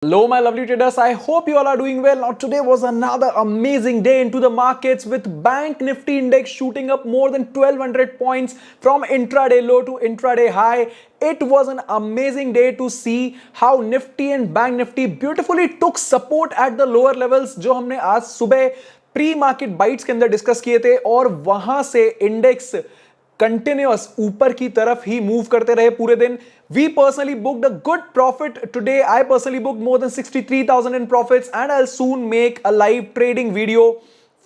Hello, my lovely traders. I hope you all are doing well. Now, today was another amazing day into the markets with Bank Nifty Index shooting up more than 1200 points from intraday low to intraday high. It was an amazing day to see how Nifty and Bank Nifty beautifully took support at the lower levels जो हमने आज सुबह pre market bytes के अंदर discuss किए थे और वहां से इंडेक्स कंटिन्यूअस ऊपर की तरफ ही मूव करते रहे पूरे दिन. We personally booked a good profit today. I personally booked more than 63,000 in profits, and I'll soon make a live trading video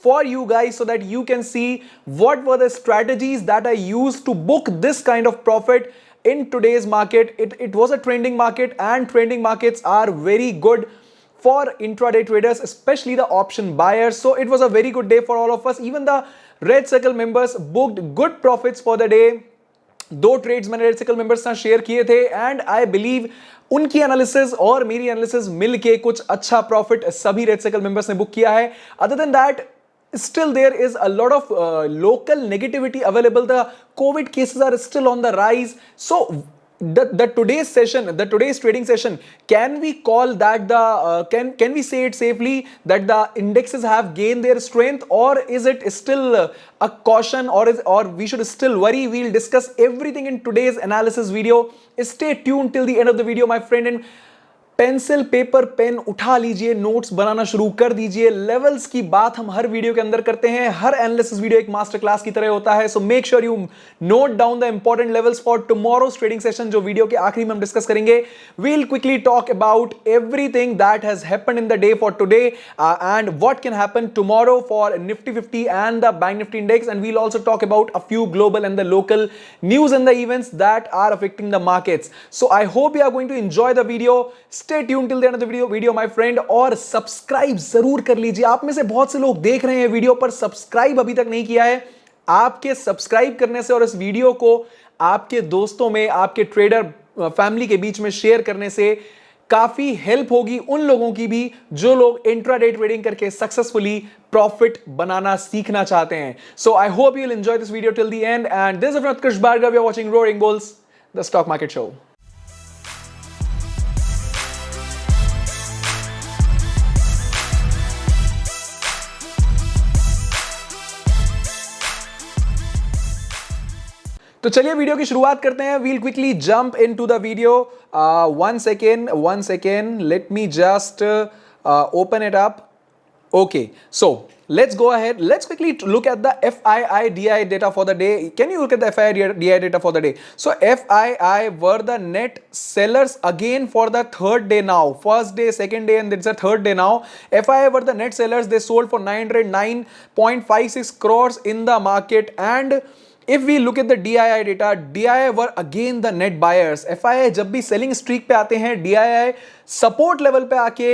for you guys so that you can see what were the strategies that I used to book this kind of profit in today's market. It was a trending market, and trending markets are very good for intraday traders, especially the option buyers. So it was a very good day for all of us. Even the Red Circle members booked good profits for the day. दो trades मैंने red circle members से share किए थे and I believe उनकी analysis और मेरी analysis मिलके कुछ अच्छा प्रॉफिट सभी रेड सर्कल मेंबर्स ने बुक किया है. Other than that, still there is a lot of local negativity available. The COVID cases are still on the rise. So the today's session, the today's trading session, can we call that the can we say it safely that the indexes have gained their strength, or is it still a caution, or we should still worry? We'll discuss everything in today's analysis video. Stay tuned till the end of the video, my friend, and pencil paper pen उठा लीजिए, notes बनाना शुरू कर दीजिए. Levels की बात हम हर video के अंदर करते हैं. हर एनालिसिस वीडियो एक मास्टर क्लास की तरह होता है. So make sure you note down the important levels for tomorrow's trading session, जो वीडियो के आखिरी में हम डिस्कस करेंगे. We'll quickly talk about everything that has happened in the day for today and what can happen tomorrow for Nifty 50 and the bank Nifty index, and we'll also talk about a few global and the local news and the events that are affecting the markets. So I hope you are going to enjoy the video. Stay tuned till the end of the video my friend, और subscribe जरूर कर लीजिए. आप में से बहुत से लोग देख रहे हैं वीडियो पर सब्सक्राइब अभी तक नहीं किया है. आपके सब्सक्राइब करने से और इस वीडियो को आपके दोस्तों में, आपके ट्रेडर फैमिली के बीच में शेयर करने से काफी हेल्प होगी उन लोगों की भी जो लोग इंट्राडे ट्रेडिंग करके सक्सेसफुली प्रॉफिट बनाना सीखना चाहते हैं. So I hope you will enjoy this video till the end, and this is Utkrisht Bhargav. You are watching Roaring Bulls, the stock market show. तो चलिए वीडियो की शुरुआत करते हैं. We'll quickly jump into the video. One second, let me just open it up. Okay, so let's go ahead. Let's quickly look at the FII DI data for the day. Can you look at the FII DI data for the day? So FII were the net sellers again for the third day now. First day, second day, and it's the third day now. FII were the net sellers. They sold for 909.56 crores in the market. And if we look at the DII data, DII were again the net buyers. FII जब भी selling streak पे आते हैं, DII support level पे आके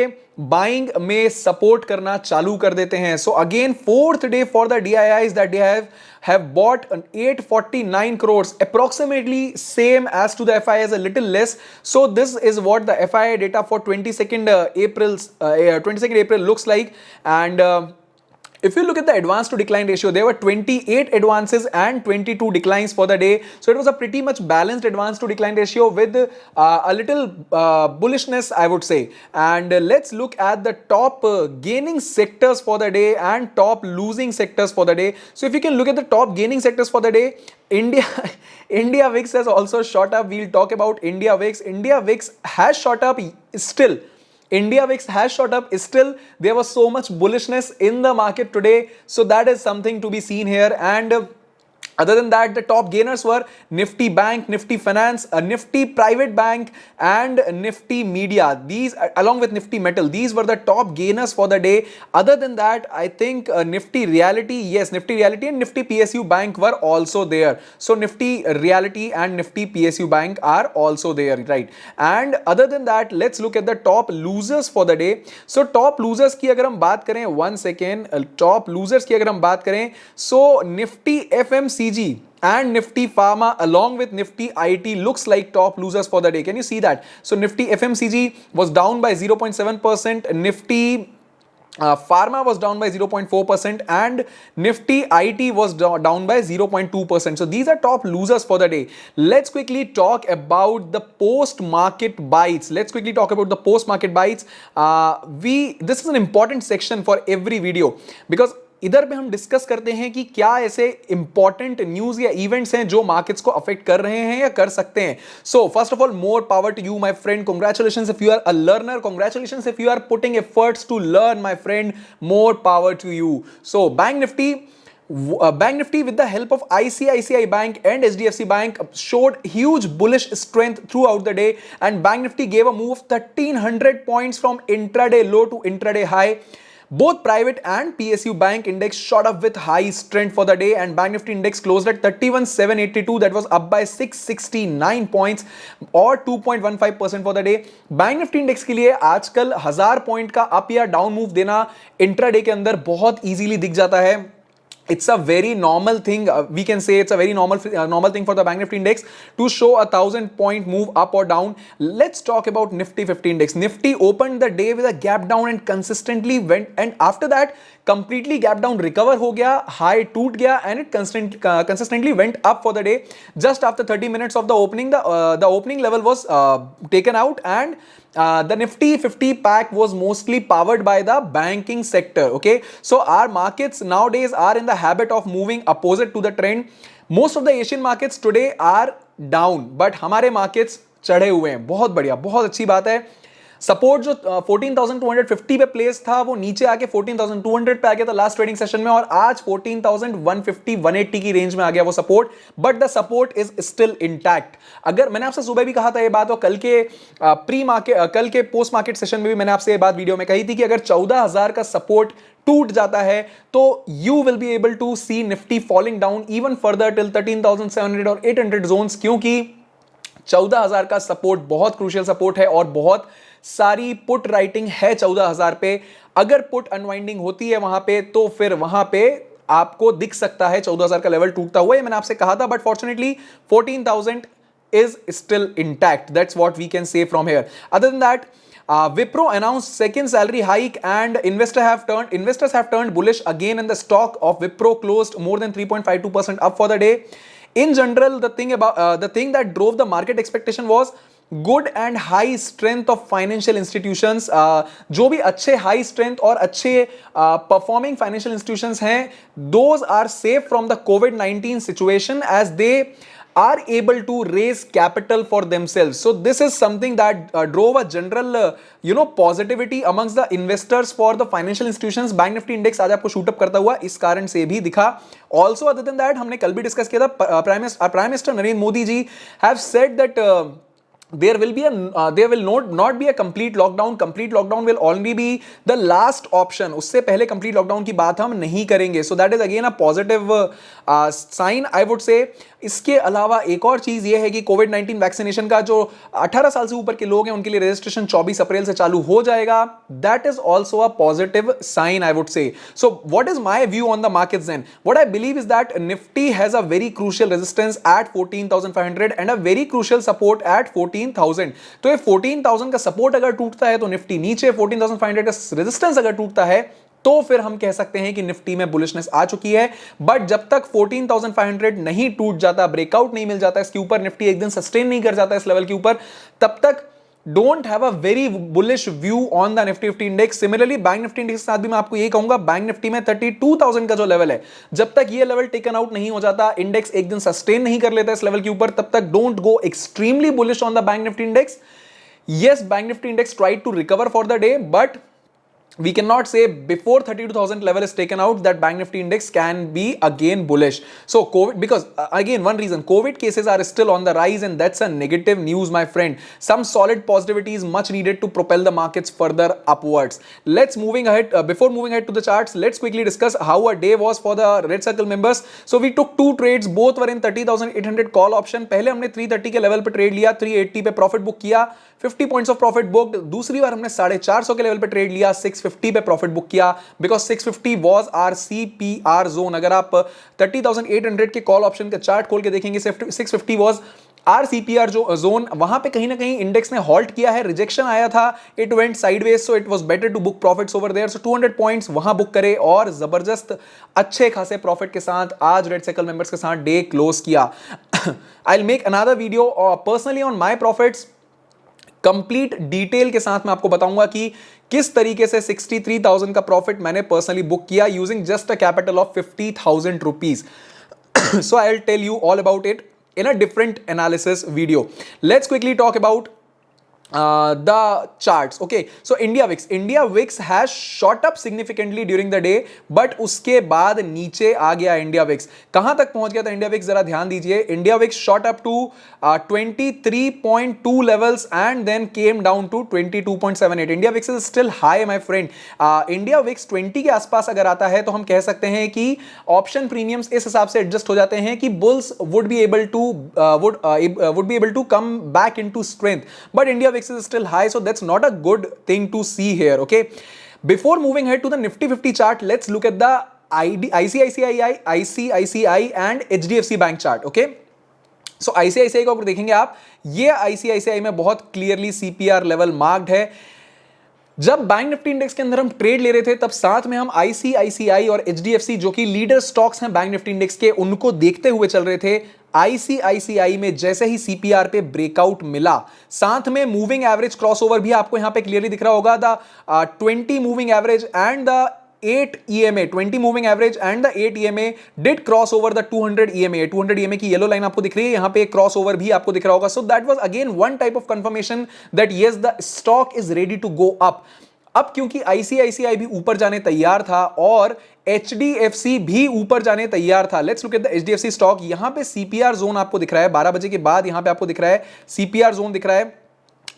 buying में support करना चालू कर देते हैं. So again fourth day for the DIIs that they have bought 849 crores, approximately same as to the FIIs, a little less. So this is what the FII data for 22nd April looks like. And if you look at the advance to decline ratio, there were 28 advances and 22 declines for the day. So it was a pretty much balanced advance to decline ratio with a little bullishness, I would say. And let's look at the top gaining sectors for the day and top losing sectors for the day. So if you can look at the top gaining sectors for the day, India VIX has also shot up. We'll talk about India VIX. India VIX has shot up still. India VIX has shot up still. There was so much bullishness in the market today, so that is something to be seen here. And other than that, the top gainers were Nifty Bank, Nifty Finance, Nifty Private Bank, and Nifty Media. These, along with Nifty Metal, these were the top gainers for the day. Other than that, I think Nifty Realty, yes, Nifty Realty and Nifty PSU Bank were also there. So Nifty Realty and Nifty PSU Bank are also there, right? And other than that, let's look at the top losers for the day. So top losers की अगर हम बात करें, one second, top losers की अगर हम बात करें, so Nifty FMCG and Nifty Pharma along with Nifty IT looks like top losers for the day. Can you see that? So Nifty FMCG was down by 0.7%. Nifty Pharma was down by 0.4% and Nifty IT was down by 0.2%. So these are top losers for the day. Let's quickly talk about the post-market bites. This is an important section for every video because इधर पे हम discuss करते हैं कि क्या ऐसे important news या events हैं जो मार्केट्स को अफेक्ट कर रहे हैं या कर सकते हैं. So first of all, more power to you my friend. Congratulations if you are a learner. Congratulations if you are putting efforts to learn, my friend. More power to you. So Bank Nifty with the help of ICICI Bank and HDFC Bank showed huge bullish strength throughout the day, and Bank Nifty gave a move of 1300 points from intraday low to intraday high. Both private and PSU bank index shot up with high strength for the day, and Bank Nifty index closed at 31,782. That was up by 669 points or 2.15% for the day. Bank Nifty index के लिए आजकल 1000 point का up या down move देना intraday के अंदर बहुत easily दिख जाता है. It's a very normal thing. We can say it's a very normal thing for the Bank Nifty index to show 1,000-point move up or down. Let's talk about Nifty 50 index. Nifty opened the day with a gap down and consistently went, and after that completely gap down recover हो गया, high टूट गया, and it consistently went up for the day. Just after 30 minutes of the opening, the opening level was taken out, and the Nifty 50 pack was mostly powered by the banking sector. Okay, so our markets nowadays are in the habit of moving opposite to the trend. Most of the Asian markets today are down, but हमारे markets चढ़े हुए हैं. बहुत बढ़िया, बहुत अच्छी बात है. सपोर्ट जो 14,250 पे प्लेस था वो नीचे आके 14,200 पे आ गया था लास्ट ट्रेडिंग सेशन में, और आज 14,150 180 की रेंज में आ गया वो support. But the support is still intact. अगर मैंने आपसे सुबह भी कहा था ये बात, और कल के पोस्ट मार्केट सेशन में भी मैंने आपसे ये बात वीडियो में कही थी कि अगर 14,000 का सपोर्ट टूट जाता है तो you will be able to see Nifty falling down even further till 13,700 और 800 जोन्स, क्योंकि 14,000 का सपोर्ट बहुत क्रूशियल सपोर्ट है और बहुत सारी पुट राइटिंग है 14,000 पे. अगर पुट अनवाइंडिंग होती है वहां पे तो फिर वहां पे आपको दिख सकता है 14,000 का लेवल टूटता हुआ. ये मैंने आपसे कहा था, but fortunately 14,000 is still intact. That's what we can say from here. Other than that, Wipro announced second salary hike, and investors have turned bullish again, and the stock of Wipro closed more than 3.52% up for the day. In general, the thing that drove the market expectation was good and high strength of financial institutions. जो भी अच्छे high strength और अच्छे performing financial institutions हैं, those are safe from the COVID situation as they are able to raise capital for themselves. So this is something that drove a general positivity amongst the investors for the financial institutions. Bank Nifty index आज आपको shoot up करता हुआ इस कारण से भी दिखा. Also other than that, हमने कल भी डिस्कस किया था, prime minister Narendra Modi ji have said that there will not be a complete lockdown. Complete lockdown will only be the last option. उससे पहले complete lockdown की बात हम नहीं करेंगे. So that is again a positive sign, I would say. इसके अलावा एक और चीज ये है कि कोविड-19 वैक्सीनेशन का जो 18 साल से ऊपर के लोग हैं उनके लिए रजिस्ट्रेशन 24 अप्रैल से चालू हो जाएगा. That is also a positive sign, I would say. So what is my view on the markets then? What I believe is that Nifty has a very crucial resistance at 14,500 and a very crucial support at 14,000. तो ये 14,000 का support अगर टूटता है तो Nifty नीचे, 14,500 का resistance अगर टूटता है तो फिर हम कह सकते हैं कि निफ्टी में बुलिशनेस आ चुकी है. बट जब तक 14,500 नहीं टूट जाता, ब्रेकआउट नहीं मिल जाता इसके ऊपर, निफ्टी एक दिन सस्टेन नहीं कर जाता इस लेवल के ऊपर, तब तक don't have a very bullish view on the Nifty 50 index. Similarly bank Nifty index के साथ भी मैं आपको ये कहूंगा, बैंक निफ्टी में 32,000 का जो लेवल है, जब तक ये लेवल टेकन आउट नहीं हो जाता, इंडेक्स एक दिन सस्टेन नहीं कर लेता इस लेवल के ऊपर, तब तक don't go extremely bullish on the bank Nifty index. Yes, Bank Nifty index tried to recover for the day, but we cannot say before 32,000 level is taken out that Bank Nifty index can be again bullish. So COVID, because again one reason, COVID cases are still on the rise, and that's a negative news, my friend. Some solid positivity is much needed to propel the markets further upwards. Before moving ahead to the charts, let's quickly discuss how a day was for the Red Circle members. So we took two trades, both were in 30,800 call option. पहले हमने 330 के level पे trade लिया, 380 पे profit book किया, 50 points of profit booked. दूसरी बार हमने 450 के लेवल पे ट्रेड लिया, 650 पे प्रॉफिट बुक किया, because 650 was our CPR zone. अगर आप 30,800 के कॉल ऑप्शन का चार्ट खोल के देखेंगे, 650 वाज आर सीपीआर जो जोन, वहां पे कहीं ना कहीं इंडेक्स ने हॉल्ट किया है, रिजेक्शन आया था, it went sideways, so it was better to book profits over there. सो 200 पॉइंट्स वहां बुक करे और जबरदस्त अच्छे खासे प्रॉफिट के साथ आज रेड सर्कल मेंबर्स के साथ डे क्लोज किया। I will make another video personally on my profits, complete detail के साथ मैं आपको बताऊंगा कि किस तरीके से 63,000 का प्रॉफिट मैंने पर्सनली बुक किया using just a capital of 50,000 rupees. So I'll tell you all about it in a different analysis video. Let's quickly talk about the charts. Okay, so India VIX has shot up significantly during the day, but उसके बाद नीचे आ गया India VIX। कहां तक पहुंच गया था India VIX, जरा ध्यान दीजिए। India VIX shot up to 23.2 levels and then came down to 22.78. India VIX is still high my friend. India VIX 20 के आसपास अगर आता है तो हम कह सकते हैं कि ऑप्शन प्रीमियम्स इस हिसाब से एडजस्ट हो जाते हैं कि bulls would be able to come back into strength, but India VIX is still high, so that's not a good thing to see here. Okay, before moving ahead to the Nifty 50 chart, let's look at the ICICI and HDFC Bank chart. Okay, so ICICI को अगर देखेंगे आप, ये ICICI में बहुत clearly CPR level marked है। जब bank Nifty index के अंदर हम ट्रेड ले रहे थे तब साथ में हम ICICI और HDFC जो कि लीडर स्टॉक्स हैं बैंक निफ्टी इंडेक्स के, उनको देखते हुए चल रहे थे। ICICI में जैसे ही CPR पे ब्रेकआउट मिला, साथ में मूविंग एवरेज क्रॉसओवर भी आपको यहां पे क्लियरली दिख रहा होगा। The 20 moving average and the 8 EMA, 20 moving average and the 8 EMA did cross over the 200 EMA। 200 EMA की येलो लाइन आपको दिख रही है, यहां पे क्रॉस ओवर भी आपको दिख रहा होगा। So that was again one type of confirmation that yes, the stock is ready to go up। अब क्योंकि ICICI भी ऊपर जाने तैयार था और HDFC भी ऊपर जाने तैयार था। Let's look at the HDFC stock. यहां पे CPR जोन आपको दिख रहा है, 12 बजे के बाद यहां पे आपको दिख रहा है CPR जोन दिख रहा है,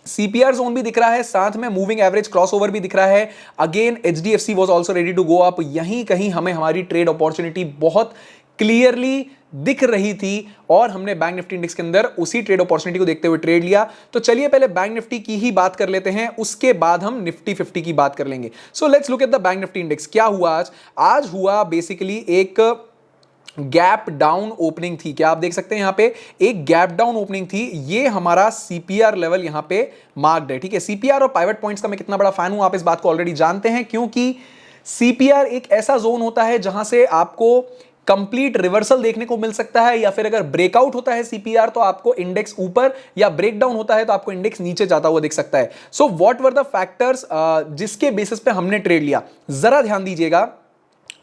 CPR जोन भी दिख रहा है, साथ में मूविंग एवरेज क्रॉसओवर भी दिख रहा है। Again HDFC was also ready to go up. यहीं कहीं हमें हमारी ट्रेड अपॉर्चुनिटी बहुत क्लियरली दिख रही थी और हमने बैंक निफ्टी इंडेक्स के अंदर उसी ट्रेड अपॉर्चुनिटी को देखते हुए ट्रेड लिया। तो चलिए पहले बैंक निफ्टी की ही बात कर लेते हैं, उसके बाद हम निफ्टी 50 की बात कर लेंगे। So let's look at the bank Nifty index. क्या हुआ आज हुआ बेसिकली एक गैप डाउन ओपनिंग थी। क्या आप देख सकते हैं यहां पे एक गैप डाउन ओपनिंग थी। ये हमारा CPR लेवल यहां पे मार्क्ड है, ठीक है। CPR और पाइवट पॉइंट्स का मैं कितना बड़ा फैन हूं आप इस बात को ऑलरेडी जानते हैं, क्योंकि CPR एक ऐसा जोन होता है जहां से आपको कंप्लीट रिवर्सल देखने को मिल सकता है, या फिर अगर ब्रेकआउट होता है CPR तो आपको इंडेक्स ऊपर, या ब्रेकडाउन होता है तो आपको इंडेक्स नीचे जाता हुआ दिख सकता है। So what were the factors जिसके बेसिस पे हमने ट्रेड लिया, जरा ध्यान दीजिएगा।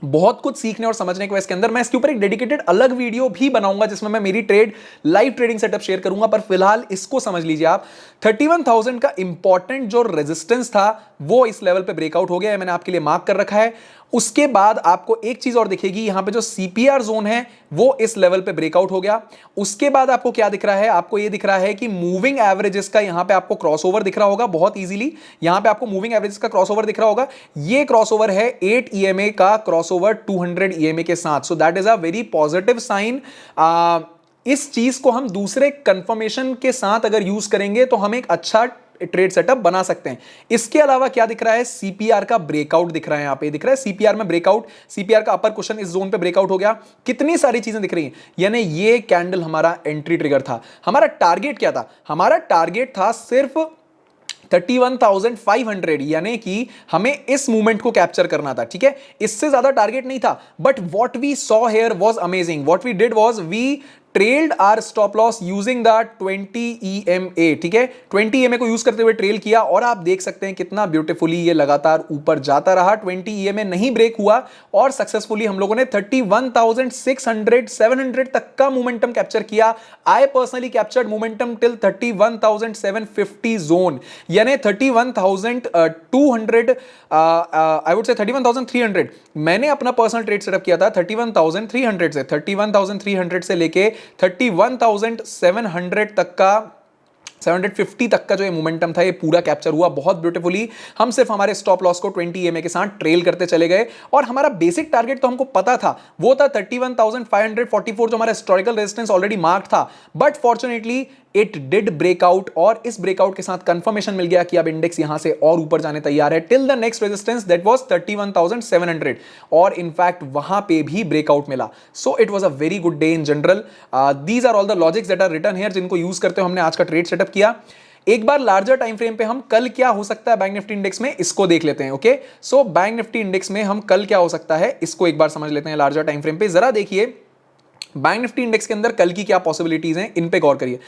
बहुत कुछ सीखने और समझने को इसके अंदर, मैं इसके ऊपर एक डेडिकेटेड अलग वीडियो भी बनाऊंगा जिसमें मैं मेरी trade live trading setup share करूंगा, पर फिलहाल इसको समझ लीजिए आप। 31,000 का इंपॉर्टेंट जो रेजिस्टेंस था वो इस लेवल पे ब्रेकआउट हो गया है, मैंने आपके लिए मार्क कर रखा है। उसके बाद आपको एक चीज और दिखेगी, यहां पे जो CPR जोन है वो इस लेवल पे ब्रेकआउट हो गया। उसके बाद आपको क्या दिख रहा है, आपको ये दिख रहा है कि मूविंग एवरेजेस का यहां पे आपको क्रॉसओवर दिख रहा होगा बहुत इजीली। यहां पे आपको मूविंग एवरेजेस का क्रॉसओवर दिख रहा होगा, ये क्रॉसओवर है 8 EMA का क्रॉसओवर 200 EMA के साथ। So that is a very positive sign. इस चीज को हम दूसरे कंफर्मेशन के साथ अगर यूज करेंगे तो हम एक अच्छा ट्रेड सेटअप बना सकते हैं। इसके अलावा क्या दिख रहा है, CPR का ब्रेकआउट दिख रहा है, यहां पे दिख रहा है CPR में ब्रेकआउट, CPR का अपर कुशन इस जोन पे ब्रेकआउट हो गया। कितनी सारी चीजें दिख रही हैं, यानी ये कैंडल हमारा एंट्री ट्रिगर था। हमारा टारगेट क्या था, हमारा टारगेट था सिर्फ 31,500, यानी कि हमें इस मूवमेंट को कैप्चर करना था, ठीक है। इससे ज्यादा टारगेट नहीं था, but what we saw here was amazing. What we did was we trailed our stop loss using the 20 EMA, ठीक है। 20 EMA को यूज करते हुए ट्रेल किया और आप देख सकते हैं कितना ब्यूटीफुली ये लगातार ऊपर जाता रहा। 20 EMA नहीं ब्रेक हुआ और सक्सेसफुली हम लोगों ने 31,600 700 तक का मोमेंटम कैप्चर किया। I personally captured momentum till 31,750 zone, यानी 31,200 आई वुड से 31,300 मैंने अपना पर्सनल ट्रेड सेटअप किया था 31,300 से लेके 31,700 तक का 750 तक का जो ये मोमेंटम था ये पूरा कैप्चर हुआ बहुत ब्यूटीफुली। हम सिर्फ हमारे स्टॉप लॉस को 20 EMA के साथ ट्रेल करते चले गए और हमारा बेसिक टारगेट तो हमको पता था, वो था 31,544 जो हमारा हिस्टोरिकल रेजिस्टेंस ऑलरेडी मार्क था। But fortunately it did breakout और इस ब्रेकआउट के साथ कंफर्मेशन मिल गया कि अब इंडेक्स यहां से और ऊपर जाने तैयार है till the next resistance that was 31,700 और इनफैक्ट वहां पे भी ब्रेकआउट मिला. So it was a very good day in general. These are all the logics that are written here जिनको यूज करते हुए हमने आज का ट्रेड सेटअप किया. एक बार लार्जर टाइम फ्रेम पे हम कल क्या हो सकता है बैंक निफ्टी इंडेक्स में इसको देख लेते हैं. Okay, so bank Nifty index में हम कल क्या हो सकता है इसको एक बार समझ लेते हैं लार्जर टाइम फ्रेम पे. जरा देखिए बैंक निफ्टी इंडेक्स के अंदर कल की क्या पॉसिबिलिटीज हैं, इन पे गौर करिए.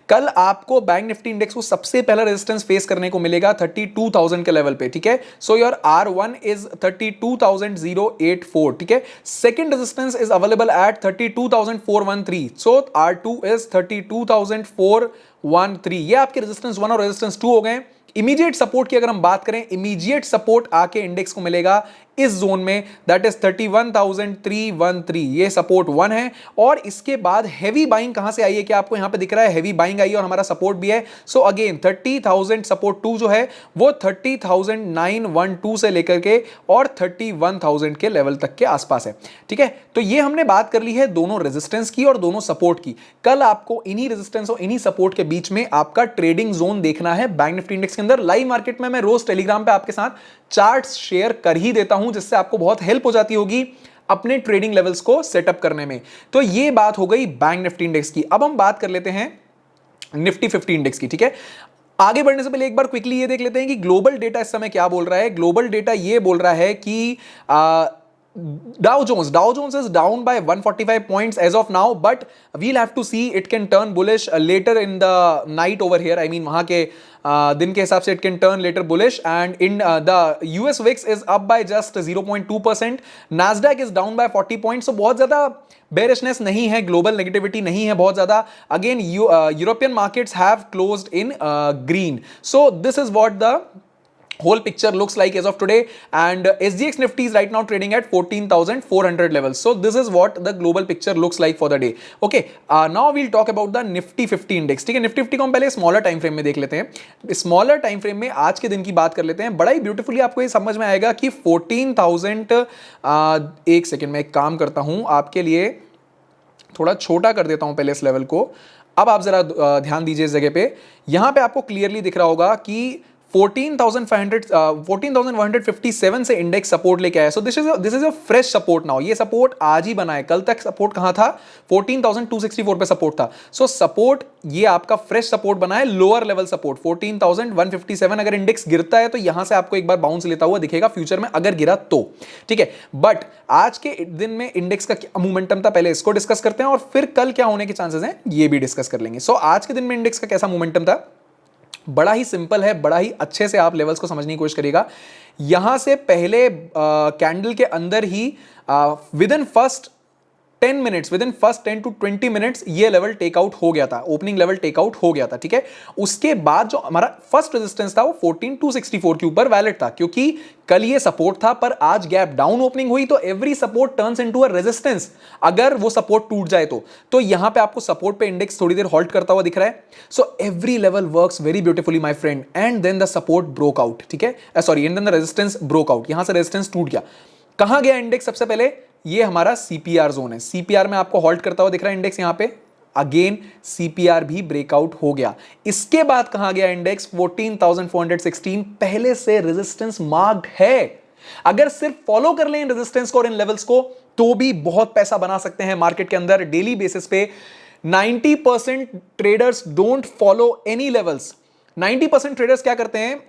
कल आपको बैंक निफ्टी इंडेक्स को सबसे पहला रेजिस्टेंस फेस करने को मिलेगा 32,000 के लेवल पे. ठीक है, सो योर R1 इज 32,084. ठीक है, second resistance is available at 32,413. So R2 is 32,413. ये आपके रेजिस्टेंस 1 और रेजिस्टेंस 2 हो गए. इमीडिएट सपोर्ट की अगर हम बात करें, इमीडिएट सपोर्ट आके इंडेक्स को मिलेगा इस जोन में, दैट इज 31,313. ये सपोर्ट 1 है. और इसके बाद हैवी बाइंग कहां से आई है, क्या आपको यहां पे दिख रहा है? हैवी बाइंग आई है और हमारा सपोर्ट भी है. सो अगेन 30,000 सपोर्ट 2 जो है वो 30,912 से लेकर के और 31,000 के लेवल तक के आसपास है. ठीक है, तो ये हमने बात कर ली है दोनों रेजिस्टेंस की और दोनों सपोर्ट की. कल आपको इन्हीं रेजिस्टेंस और इन्हीं सपोर्ट के बीच में आपका ट्रेडिंग जोन देखना है बैंक निफ्टी इंडेक्स के अंदर. लाइव मार्केट में मैं रोज टेलीग्राम पे आपके साथ चार्ट्स शेयर कर ही देता हूं जिससे आपको बहुत हेल्प हो जाती होगी अपने ट्रेडिंग लेवल्स को सेटअप करने में. तो ये बात हो गई बैंक निफ्टी इंडेक्स की. अब हम बात कर लेते हैं निफ्टी 50 इंडेक्स की. ठीक है, आगे बढ़ने से पहले एक बार क्विकली ये देख लेते हैं कि ग्लोबल डेटा इस समय क्या बोल रहा है. ग्लोबल डेटा ये बोल रहा है कि Dow Jones is down by 145 points as of now, but we'll have to see. It can turn bullish later in the night over here. I mean, वहाँ के दिन के हिसाब से it can turn later bullish. And in the US VIX is up by just 0.2%. Nasdaq is down by 40 points. So बहुत ज़्यादा bearishness नहीं है, global negativity नहीं है बहुत ज़्यादा. Again, European markets have closed in green. So this is what the whole picture looks like as of today, and SGX Nifty is right now trading at 14,400 levels. So this is what the global picture looks like for the day. Okay, now we'll talk about the Nifty 50 index. ठीक है, Nifty 50 को हम पहले smaller time frame में देख लेते हैं. Smaller time frame में आज के दिन की बात कर लेते हैं. बड़ा ही ब्यूटीफुली आपको ये समझ में आएगा कि 14,000 एक सेकेंड में एक काम करता हूं आपके लिए, थोड़ा छोटा कर देता हूं पहले इस लेवल को. अब आप जरा ध्यान दीजिए इस जगह पे. यहां पे आपको क्लियरली दिख रहा होगा कि 14,157 से इंडेक्स सपोर्ट लेके आया. So this is a fresh support now. ये सपोर्ट आज ही बना है. कल तक सपोर्ट कहां था? 14,264 पे सपोर्ट था. सो सपोर्ट ये आपका फ्रेश सपोर्ट बना है, लोअर लेवल सपोर्ट 14,157. अगर इंडेक्स गिरता है तो यहां से आपको एक बार बाउंस लेता हुआ दिखेगा फ्यूचर में अगर गिरा तो. ठीक है, बट आज के दिन में इंडेक्स का क्या मोमेंटम था पहले इसको डिस्कस करते हैं और फिर कल क्या होने के चांसेस हैं ये भी डिस्कस कर लेंगे. सो आज के दिन में इंडेक्स का कैसा मोमेंटम था? बड़ा ही सिंपल है, बड़ा ही अच्छे से आप लेवल्स को समझने की कोशिश करिएगा. यहां से पहले कैंडल के अंदर ही within first 10 minutes, within first 10 to 20 minutes ये लेवल टेकआउट हो गया था, ओपनिंग लेवल टेकआउट हो गया था. ठीक है, उसके बाद जो हमारा फर्स्ट रेजिस्टेंस था वो 14,264 के ऊपर वैलिड था क्योंकि कल ये सपोर्ट था पर आज गैप डाउन ओपनिंग हुई तो every support turns into a resistance अगर वो सपोर्ट टूट जाए तो यहां पे आपको सपोर्ट पे इंडेक्स थोड़ी देर हॉल्ट करता हुआ दिख रहा है. So every level works very beautifully my friend and then the support broke out. ठीक है, sorry, and then the resistance broke out. यहां से रेजिस्टेंस टूट गया. कहां गया इंडेक्स? सबसे पहले ये हमारा सीपीआर जोन है. सीपीआर में आपको हॉल्ट करता हुआ दिख रहा है इंडेक्स. यहां पे अगेन सीपीआर भी ब्रेकआउट हो गया. इसके बाद कहां गया इंडेक्स? 14,416. पहले से रेजिस्टेंस मार्क्ड है. अगर सिर्फ फॉलो कर लें इन रेजिस्टेंस को और इन लेवल्स को तो भी बहुत पैसा बना सकते हैं मार्केट के अंदर डेली बेसिस पे. 90% traders don't follow any levels. 90% traders क्या करते हैं?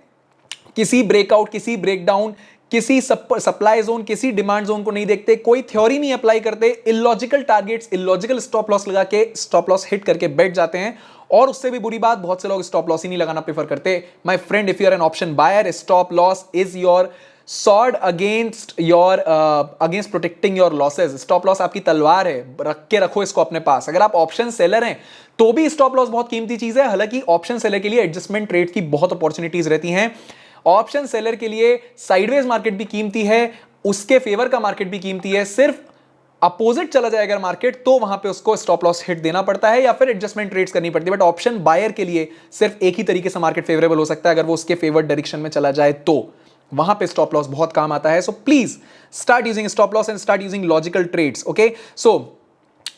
किसी ब्रेकआउट, किसी ब्रेकडाउन, किसी सप्लाई जोन, किसी डिमांड जोन को नहीं देखते, कोई थ्योरी नहीं अप्लाई करते, illogical targets, illogical stop loss लगा के स्टॉप लॉस हिट करके बैठ जाते हैं. और उससे भी बुरी बात, बहुत से लोग स्टॉप लॉस ही नहीं लगाना प्रेफर करते. My friend, if you are an option buyer, stop loss is your sword against protecting your losses. Stop loss आपकी तलवार है, रख के रखो इसको अपने पास. अगर आप ऑप्शन सेलर हैं तो भी स्टॉप लॉस बहुत कीमती चीज है. हालांकि ऑप्शन सेलर के लिए एडजस्टमेंट ट्रेड की बहुत अपॉर्चुनिटीज रहती हैं. ऑप्शन सेलर के लिए साइडवेज मार्केट भी कीमती है, उसके फेवर का मार्केट भी कीमती है. सिर्फ अपोजिट चला जाए अगर मार्केट तो वहां पे उसको स्टॉप लॉस हिट देना पड़ता है या फिर एडजस्टमेंट ट्रेड्स करनी पड़ती है. बट ऑप्शन बायर के लिए सिर्फ एक ही तरीके से मार्केट फेवरेबल हो सकता है, अगर वो उसके फेवर्ड डायरेक्शन में चला जाए तो वहां पे स्टॉप लॉस बहुत काम आता है. So please start using stop loss and start using logical trades. Okay, so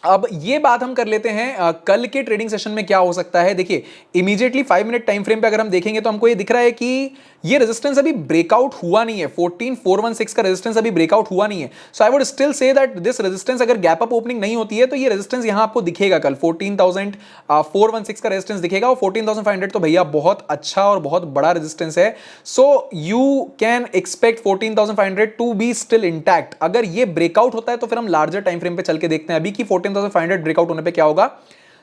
अब ये बात हम कर लेते हैं कल के ट्रेडिंग सेशन में क्या हो सकता है। देखिए इमीडिएटली 5 मिनट टाइम फ्रेम पे अगर हम देखेंगे तो हमको ये दिख रहा है कि ये रेजिस्टेंस अभी ब्रेकआउट हुआ नहीं है, 14416 का रेजिस्टेंस अभी ब्रेकआउट हुआ नहीं है। So I would still say that this resistance अगर गैप अप ओपनिंग नहीं होती है तो ये रेजिस्टेंस यहां आपको दिखेगा कल 14416 का रेजिस्टेंस दिखेगा, और 14500 तो भैया बहुत अच्छा और बहुत बड़ा रेजिस्टेंस है। So you can expect 14500 to be still intact. अगर ये ब्रेकआउट होता है तो फिर हम लार्जर टाइम फ्रेम पे चल के देखते हैं अभी कि 14500 ब्रेकआउट होने पे क्या होगा।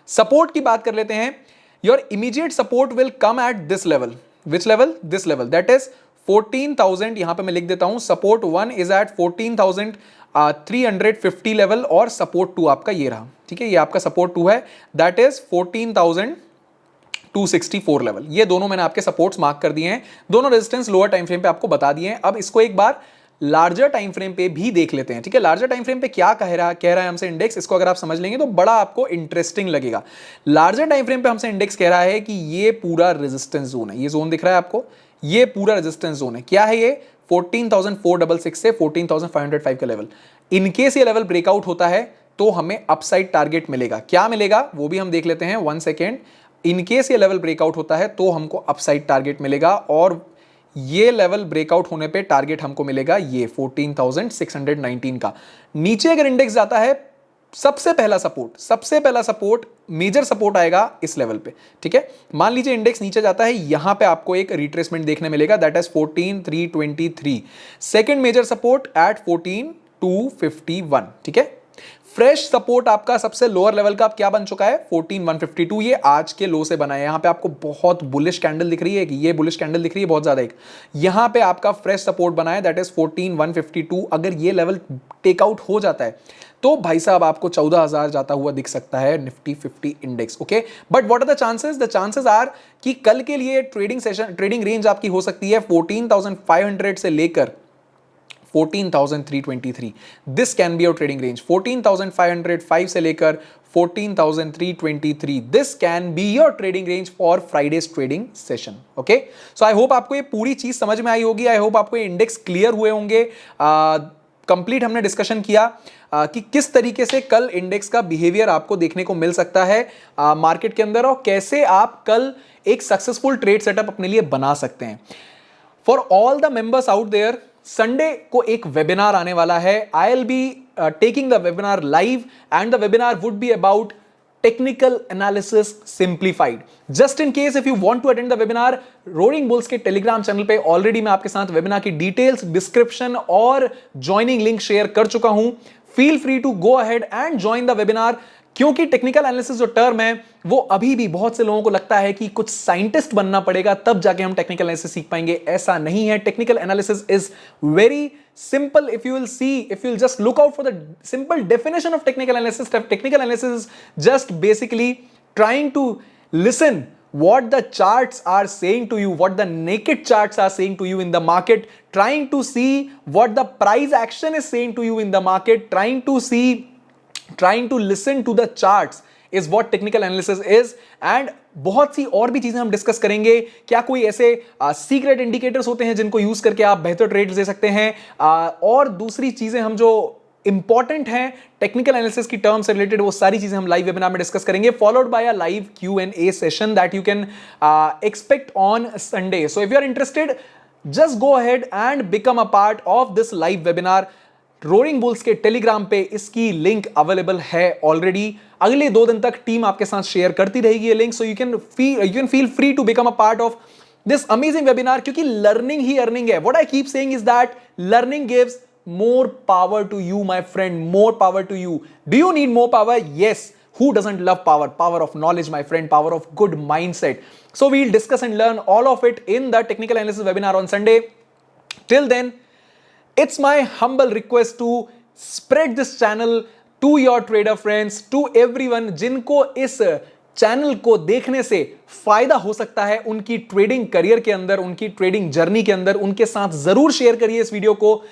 सपोर्ट की बात कर लेते हैं। Your immediate support will come at this level. Which level? This level, that is 14,000। यहां पे मैं लिख देता हूं, सपोर्ट 1 इज एट 14,350 लेवल, और सपोर्ट 2 आपका ये रहा, ठीक है, ये आपका सपोर्ट 2 है, दैट इज 14,264 लेवल। ये दोनों मैंने आपके सपोर्ट्स मार्क कर दिए हैं, दोनों रेजिस्टेंस लोअर टाइम फ्रेम पे आपको बता दिए हैं। अब इसको एक बार लार्जर टाइम फ्रेम पे भी देख लेते हैं, ठीक है। लार्जर टाइम फ्रेम पे क्या कह रहा है हमसे इंडेक्स, इसको अगर आप समझ लेंगे तो बड़ा आपको इंटरेस्टिंग लगेगा। लार्जर टाइम फ्रेम पे हमसे इंडेक्स कह रहा है कि ये पूरा रेजिस्टेंस जोन है, ये जोन दिख रहा है आपको, ये पूरा रेजिस्टेंस जोन है। क्या है ये? 14,466 से 14,505 का लेवल। इनकेस ये लेवल ब्रेकआउट होता है तो हमें अपसाइड टारगेट मिलेगा। क्या मिलेगा वो भी हम देख लेते हैं, 1 सेकेंड। इनकेस ये लेवल ब्रेकआउट होता है तो हमको अपसाइड टारगेट मिलेगा, और ये लेवल ब्रेकआउट होने पे टारगेट हमको मिलेगा ये 14,619 का। नीचे अगर इंडेक्स जाता है, सबसे पहला सपोर्ट मेजर सपोर्ट आएगा इस लेवल पे, ठीक है। मान लीजिए इंडेक्स नीचे जाता है, यहां पे आपको एक रिट्रेसमेंट देखने मिलेगा, that is 14,323। Second major support at 14,251, ठीक है। फ्रेश सपोर्ट आपका सबसे लोअर लेवल का अब क्या बन चुका है? 14,152। ये आज के लो से बना है। यहां पे आपको बहुत बुलिश कैंडल दिख रही है, ये बुलिश कैंडल दिख रही है बहुत ज्यादा एक। यहां पे आपका फ्रेश सपोर्ट बना है, दैट इज 14,152। अगर ये लेवल टेकआउट हो जाता है तो भाई साहब आपको 14,000 जाता हुआ दिख सकता है Nifty 50 index, okay. But what are the chances? The chances are कि कल के लिए ट्रेडिंग रेंज आपकी हो सकती है 14,500 से लेकर 14,323। This can be your trading range. 14,505 से लेकर 14,323, this can be your trading range for Fridays trading session, okay. So I hope आपको ये पूरी चीज समझ में आई होगी, आई होप आपको ये इंडेक्स क्लियर हुए होंगे। कंप्लीट हमने डिस्कशन किया कि किस तरीके से कल इंडेक्स का बिहेवियर आपको देखने को मिल सकता है मार्केट के अंदर, और कैसे आप कल एक सक्सेसफुल ट्रेड सेटअप अपने लिए बना सकते हैं। For all the members out there, Sunday को एक वेबिनार आने वाला है। I will be taking the webinar live, and the webinar would be about technical analysis simplified. Just in case if you want to attend the webinar, roaring bulls के Telegram channel पे already मैं आपके साथ webinar की details, description और joining link share कर चुका हूं। Feel free to go ahead and join the webinar, क्योंकि टेक्निकल एनालिसिस जो टर्म है वो अभी भी बहुत से लोगों को लगता है कि कुछ साइंटिस्ट बनना पड़ेगा तब जाके हम टेक्निकल एनालिसिस सीख पाएंगे। ऐसा नहीं है। Technical analysis is very simple. If you will just look out for the simple definition of technical analysis is just basically trying to listen what the charts are saying to you, what the naked charts are saying to you in the market, trying to see what the price action is saying to you in the market, trying to listen to the charts is what technical analysis is. And बहुत सी और भी चीजें हम discuss करेंगे। क्या कोई ऐसे secret indicators होते हैं जिनको यूज करके आप बेहतर ट्रेड्स दे सकते हैं, और दूसरी चीजें हम जो इंपॉर्टेंट हैं टेक्निकल एनालिसिस की टर्म से रिलेटेड, वो सारी चीजें हम लाइव वेबिनार में डिस्कस करेंगे, followed by a live Q&A session that you can expect on Sunday. So if you are interested, just go ahead and become a part of this live webinar. Roaring bulls के Telegram पे इसकी link available है already. अगले 2 दिन तक team आपके साथ share करती रहेगी ये link, so you can feel free to become a part of this amazing webinar, क्योंकि लर्निंग ही अर्निंग है। What I keep saying is that learning gives more power to you, my friend, more power to you. Do you need more power? Yes. Who doesn't love power? Power of knowledge, my friend, power of good mindset. So we'll discuss and learn all of it in the technical analysis webinar on Sunday. Till then, it's my humble request to spread this channel to your trader friends, to everyone जिनको इस channel को देखने से फायदा हो सकता है उनकी ट्रेडिंग करियर के अंदर, उनकी ट्रेडिंग जर्नी के अंदर। उनके साथ जरूर शेयर करिए इस वीडियो को।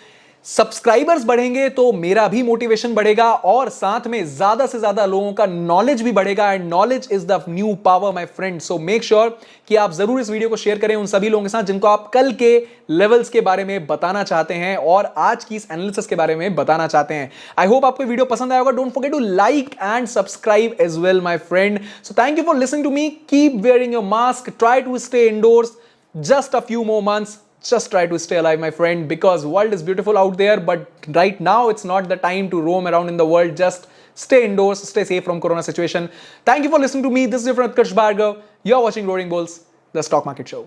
सब्सक्राइबर्स बढ़ेंगे तो मेरा भी मोटिवेशन बढ़ेगा और साथ में ज्यादा से ज्यादा लोगों का नॉलेज भी बढ़ेगा and knowledge is the new power my friend. So make sure कि आप जरूर इस वीडियो को शेयर करें उन सभी लोगों के साथ जिनको आप कल के लेवल्स के बारे में बताना चाहते हैं और आज की इस एनालिसिस के बारे में बताना चाहते हैं। आई होप आपको वीडियो पसंद आया होगा। Don't forget to like and subscribe as well my friend. So thank you for listening to me. Keep wearing your mask, try to stay indoors just a few more months. Just try to stay alive, my friend, because world is beautiful out there, but right now it's not the time to roam around in the world. Just stay indoors, stay safe from corona situation. Thank you for listening to me. This is your friend Utkarsh Bhargav. You're watching Roaring Bulls, the stock market show.